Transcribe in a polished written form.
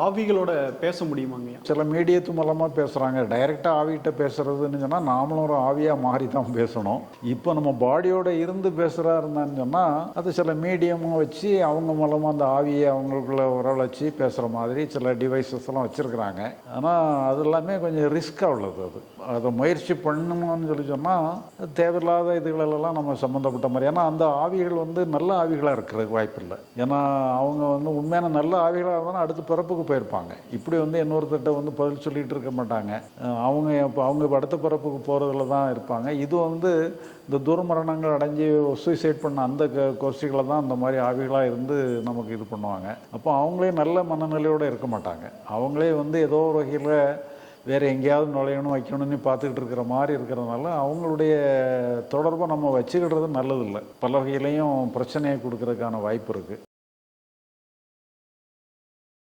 ஆவிகளோட பேச முடியுமாங்கய்யா? சில மீடியத்து மூலமாக பேசுகிறாங்க. டைரெக்டாக ஆவிகிட்ட பேசுகிறதுன்னு சொன்னால் நாமளும் ஒரு ஆவியாக மாறி தான் பேசணும். இப்போ நம்ம பாடியோட இருந்து பேசுகிறா இருந்தான்னு சொன்னால் அது சில மீடியமாக வச்சு அவங்க மூலமாக அந்த ஆவியை அவங்களுக்குள்ள வரவழைச்சி பேசுகிற மாதிரி சில டிவைசஸ் எல்லாம் வச்சுருக்குறாங்க. ஆனால் அது எல்லாமே கொஞ்சம் ரிஸ்க்காக உள்ளது. அதை முயற்சி பண்ணணும்னு சொல்லி சொன்னால் தேவையில்லாத இதுகளெல்லாம் நம்ம சம்மந்தப்பட்ட மாதிரி. ஏன்னா அந்த ஆவிகள் நல்ல ஆவிகளாக இருக்கிறதுக்கு வாய்ப்பு இல்லை. ஏன்னா அவங்க உண்மையான நல்ல ஆவிகளாக இருந்தாலும் அடுத்து பிறப்புக்கு போயிருப்பாங்க. இப்படி இன்னொருத்தட்ட பதில் சொல்லிட்டு இருக்க மாட்டாங்க. அவங்க அடுத்த பிறப்புக்கு போகிறதுல தான் இருப்பாங்க. இது இந்த துர்மரணங்கள் அடைஞ்சி சூசைட் பண்ண அந்த கோஷ்டிகளை தான் அந்த மாதிரி ஆவிகளாக இருந்து நமக்கு இது பண்ணுவாங்க. அப்போ அவங்களே நல்ல மனநிலையோடு இருக்க மாட்டாங்க. அவங்களே ஏதோ ஒரு வகையில் வேறு எங்கேயாவது நுழையணும் வைக்கணும்னு பார்த்துக்கிட்டு இருக்கிற மாதிரி இருக்கிறதுனால அவங்களுடைய தொடர்பை நம்ம வச்சுக்கிடுறது நல்லதில்லை. பல வகையிலையும் பிரச்சனையை கொடுக்கறதுக்கான வாய்ப்பு இருக்குது.